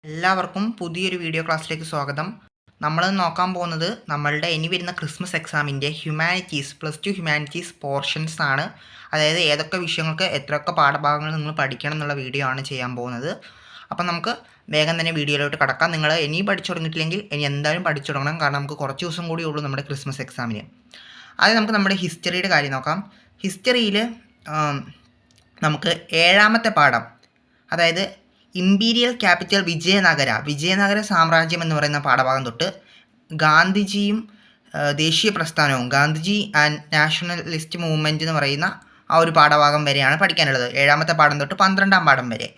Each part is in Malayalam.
എല്ലാവർക്കും പുതിയൊരു വീഡിയോ ക്ലാസ്സിലേക്ക് സ്വാഗതം. നമ്മൾ നോക്കാൻ പോകുന്നത് നമ്മളുടെ ഇനി വരുന്ന ക്രിസ്മസ് എക്സാമിൻ്റെ ഹ്യൂമാനിറ്റീസ് +2 ഹ്യൂമാനിറ്റീസ് പോർഷൻസ് ആണ്. അതായത് ഏതൊക്കെ വിഷയങ്ങൾക്ക് എത്രയൊക്കെ പാഠഭാഗങ്ങൾ നിങ്ങൾ പഠിക്കണം എന്നുള്ള വീഡിയോ ആണ് ചെയ്യാൻ പോകുന്നത്. അപ്പം നമുക്ക് വേഗം തന്നെ വീഡിയോയിലോട്ട് കടക്കാം. നിങ്ങൾ ഇനി പഠിച്ചു തുടങ്ങിയിട്ടില്ലെങ്കിൽ ഇനി എന്തായാലും പഠിച്ചു തുടങ്ങണം. കാരണം നമുക്ക് കുറച്ച് ദിവസം കൂടി ഉള്ളൂ നമ്മുടെ ക്രിസ്മസ് എക്സാമിന്. അത് നമുക്ക് നമ്മുടെ ഹിസ്റ്ററിയുടെ കാര്യം നോക്കാം. ഹിസ്റ്ററിയിൽ നമുക്ക് 7ാമത്തെ പാഠം, അതായത് ഇമ്പീരിയൽ ക്യാപിറ്റൽ വിജയനഗര സാമ്രാജ്യം എന്ന് പറയുന്ന പാഠഭാഗം തൊട്ട് ഗാന്ധിജിയും ദേശീയ പ്രസ്ഥാനവും, ഗാന്ധിജി ആൻഡ് നാഷണലിസ്റ്റ് മൂവ്മെൻറ്റ് എന്ന് പറയുന്ന ആ ഒരു പാഠഭാഗം വരെയാണ് പഠിക്കാനുള്ളത്. 7ാമത്തെ പാഠം തൊട്ട് 12ാം പാഠം വരെ.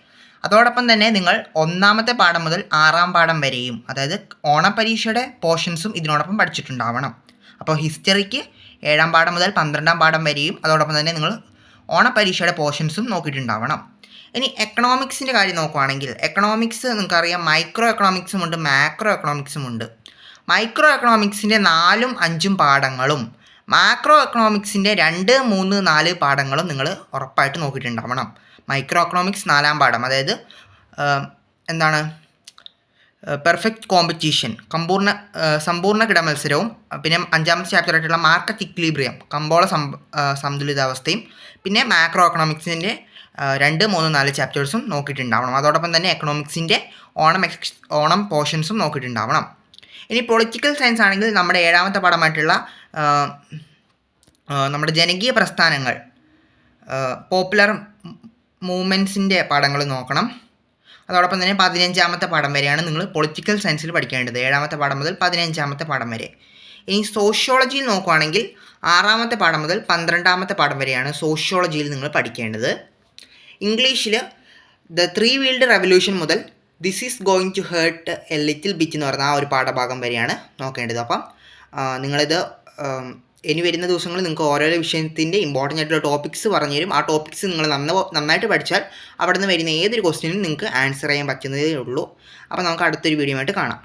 അതോടൊപ്പം തന്നെ നിങ്ങൾ 1ാമത്തെ പാഠം മുതൽ 6ാം പാഠം വരെയും, അതായത് ഓണപരീക്ഷയുടെ പോർഷൻസും ഇതിനോടൊപ്പം പഠിച്ചിട്ടുണ്ടാവണം. അപ്പോൾ ഹിസ്റ്ററിക്ക് 7ാം പാഠം മുതൽ 12ാം പാഠം വരെയും അതോടൊപ്പം തന്നെ നിങ്ങൾ ഓണപരീക്ഷയുടെ പോർഷൻസും നോക്കിയിട്ടുണ്ടാവണം. ഇനി എക്കണോമിക്സിൻ്റെ കാര്യം നോക്കുകയാണെങ്കിൽ, എക്കണോമിക്സ് നിങ്ങൾക്കറിയാം, മൈക്രോ എക്കണോമിക്സും ഉണ്ട്, മാക്രോ എക്കണോമിക്സും ഉണ്ട്. മൈക്രോ എക്കണോമിക്സിൻ്റെ 4ഉം 5ഉം പാഠങ്ങളും മാക്രോ എക്കണോമിക്സിൻ്റെ 2, 3, 4 പാഠങ്ങളും നിങ്ങൾ ഉറപ്പായിട്ട് നോക്കിയിട്ടുണ്ടാവണം. മൈക്രോ എക്കണോമിക്സ് 4ാം പാഠം, അതായത് എന്താണ്, പെർഫെക്റ്റ് കോമ്പറ്റീഷൻ, സമ്പൂർണ്ണ കിടമത്സരവും, പിന്നെ 5ാമത്തെ ചാപ്റ്റർ ആയിട്ടുള്ള മാർക്കറ്റ് ഇക്വിലിബ്രിയം, കമ്പോള സന്തുലിതാവസ്ഥയും, പിന്നെ മാക്രോ എക്കണോമിക്സിൻ്റെ 2, 3, 4 ചാപ്റ്റേഴ്സും നോക്കിയിട്ടുണ്ടാവണം. അതോടൊപ്പം തന്നെ എക്കണോമിക്സിൻ്റെ ഓണം പോർഷൻസും നോക്കിയിട്ടുണ്ടാവണം. ഇനി പൊളിറ്റിക്കൽ സയൻസ് ആണെങ്കിൽ നമ്മുടെ 7ാമത്തെ പാഠമായിട്ടുള്ള നമ്മുടെ ജനകീയ പ്രസ്ഥാനങ്ങൾ, പോപ്പുലർ മൂവ്മെൻറ്റ്സിൻ്റെ പാഠങ്ങൾ നോക്കണം. അതോടൊപ്പം തന്നെ 15ാമത്തെ പാഠം വരെയാണ് നിങ്ങൾ പൊളിറ്റിക്കൽ സയൻസിൽ പഠിക്കേണ്ടത്, 7ാമത്തെ പാഠം മുതൽ 15ാമത്തെ പാഠം വരെ. ഇനി സോഷ്യോളജിയിൽ നോക്കുകയാണെങ്കിൽ 6ാമത്തെ പാഠം മുതൽ 12ാമത്തെ പാഠം വരെയാണ് സോഷ്യോളജിയിൽ നിങ്ങൾ പഠിക്കേണ്ടത്. ഇംഗ്ലീഷിൽ ദ 3 വീൽഡ് റെവല്യൂഷൻ മുതൽ this is going to hurt a little bit എന്ന് പറയുന്ന ആ ഒരു പാഠഭാഗം വരെയാണ് നോക്കേണ്ടത്. അപ്പം നിങ്ങളിത് ഇനി വരുന്ന ദിവസങ്ങളിൽ നിങ്ങൾക്ക് ഓരോരോ വിഷയത്തിൻ്റെ ഇമ്പോർട്ടൻ്റ് ആയിട്ടുള്ള ടോപ്പിക്സ് പറഞ്ഞു തരും. ആ ടോപ്പിക്സ് നിങ്ങൾ നന്നായിട്ട് പഠിച്ചാൽ അവിടെ നിന്ന് വരുന്ന ഏതൊരു ക്വസ്റ്റ്യനും നിങ്ങൾക്ക് ആൻസർ ചെയ്യാൻ പറ്റുന്നതേ ഉള്ളൂ. അപ്പോൾ നമുക്ക് അടുത്തൊരു വീഡിയോ ആയിട്ട് കാണാം.